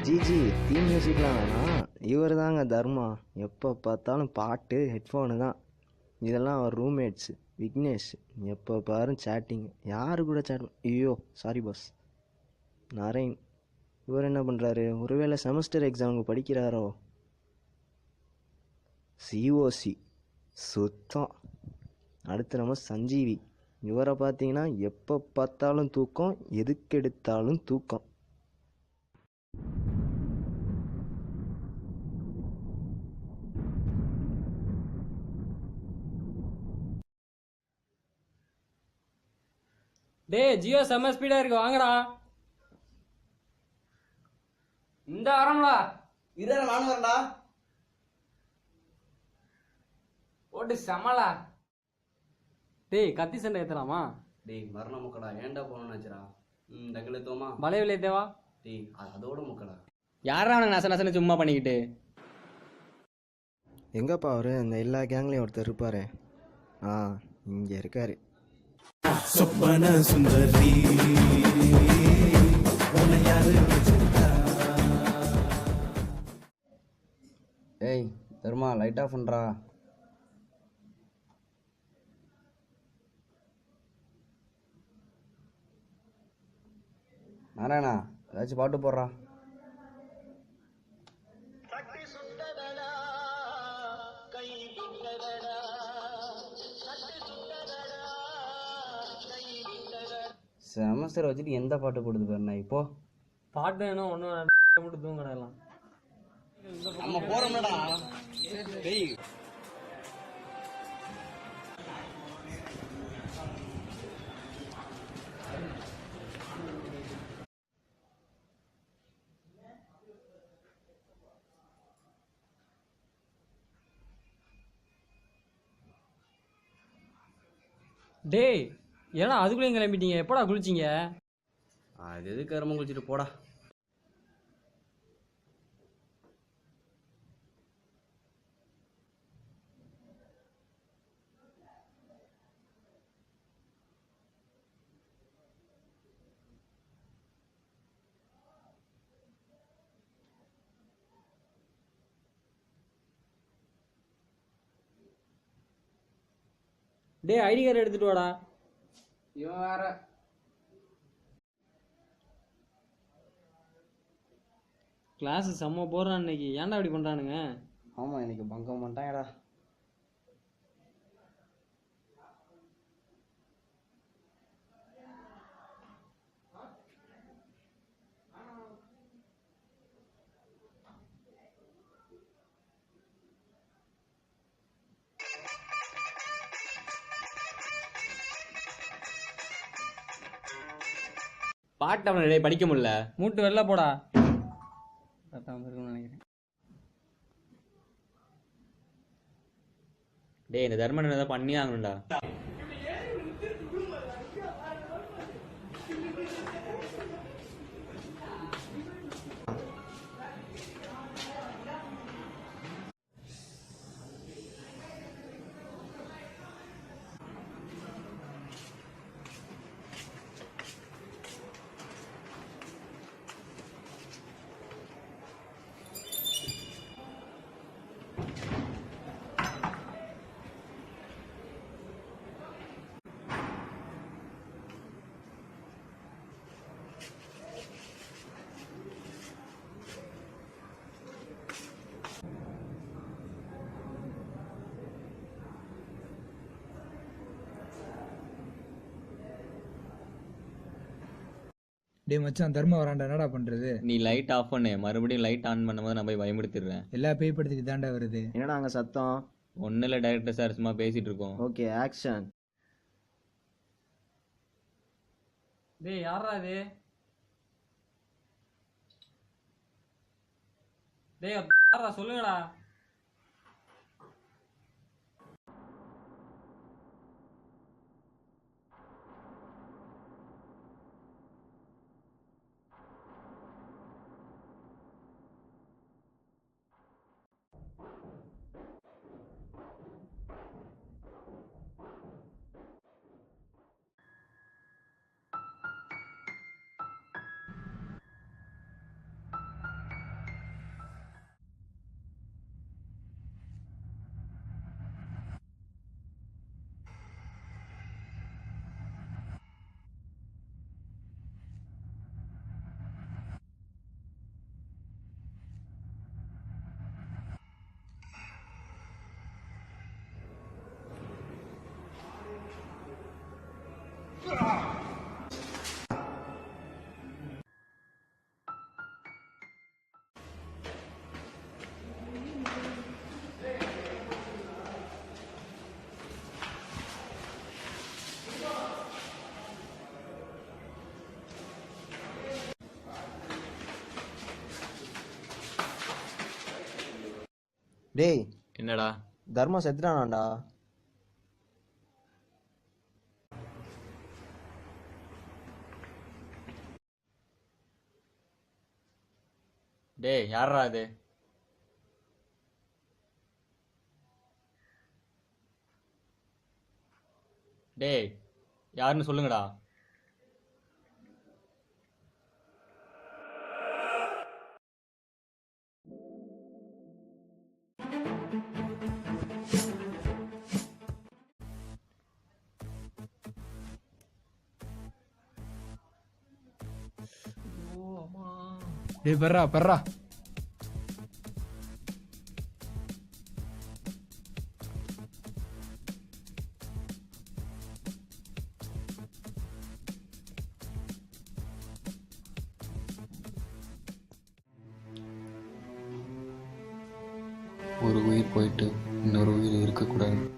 GG theme மியூசிக்லாம் வேணாம், இவர் தாங்க தர்மா. எப்போ பார்த்தாலும் பாட்டு ஹெட்ஃபோனு தான். இதெல்லாம் அவர் ரூம்மேட்ஸு விக்னேஷ். எப்போ பாரும் சேட்டிங். யாரு கூட சேட்? ஐயோ சாரி பாஸ். நரேன். இவர் என்ன பண்ணுறாரு? ஒருவேளை செமஸ்டர் எக்ஸாமுக்கு படிக்கிறாரோ? சிஓசி சுத்தம். அடுத்து நம்ம சஞ்சீவி. இவரை பார்த்தீங்கன்னா எப்போ பார்த்தாலும் தூக்கம், எதுக்கெடுத்தாலும் தூக்கம். டேய் ஜியோ செம்ம ஸ்பீடா இருக்கு, வாங்கடா. இந்த வரம்லா இரு நானும் வரேன்டா. போட்டு செம்மலா. டேய் கத்தி சண்டை ஏத்தலாமா? டேய் மரண முக்கடா, ஏன்டா போகணும்னு வச்சுடா. டங்கில தோமா வளைவிலே தேவா. டேய் அதோட முக்கடா. யாரா அவனுக்கு நச நசன்னு சும்மா பண்ணிக்கிட்டு? எங்கப்பா அவரு? அந்த எல்லா கேங்லேயும் ஒருத்தர் இருப்பாரு. இங்கே இருக்காரு. சொப்பன சுந்தரி ஏய் தர்மா, லைட் ஆஃப் பண்ணுறா. நாராயணா, ஏதாச்சும் பாட்டு போடுறா. செமஸ்டர் வச்சுட்டு எந்த பாட்டு போடுது பாருண்ணா இப்போ. பாட்டு வேணும் ஒன்றும் மட்டும் தூங்கடலாம். நம்ம போறோம்லடா. டேய் டேய் ஏன்னா அதுக்குள்ளேயும் கிளம்பிட்டீங்க? எப்படா குளிச்சிங்க? அது எது கரும குளிச்சுட்டு போடா. டேய் ஐடி கார்டு எடுத்துட்டு வாடா. இவன் வேற. கிளாஸ் செம்ம போடுறான் இன்னைக்கு. ஏன்டா இப்படி பண்றானுங்க? ஆமா இன்னைக்கு பங்கம் பண்ணிட்டாங்கடா. பாட்டு அவனை படிக்க முடியல. மூட்டு வெளில போடா. நினைக்கிறேன். டேய் இந்த தர்மன் ஏதாவது பண்ணி ஆகணும்டா. டே மச்சான், தர்மா வரான்டா. என்னடா பண்றது? நீ லைட் ஆஃப் பண்ணு, மறுபடியும் லைட் ஆன் பண்ணும்போது நான் போய் பயமுடுத்திடுறேன். எல்லா பேய் படுத்திட்டு தாண்டா வருது. என்னடா அங்கே சத்தம்? ஒன்னும் இல்லை டைரக்டர் சார், சும்மா பேசிட்டு இருக்கோம். Okay action. டேய் யாரா இது? டேய் யாரா சொல்லுங்கடா. டேய் என்னடா? தர்மா செத்துட்டானாண்டா. டேய் யாரா அது? டேய் யாருன்னு சொல்லுங்கடா. டேய் பெர்றா பெர்றா. ஒரு உயிர் போயிட்டு இன்னொரு உயிர் இருக்கக்கூடாது.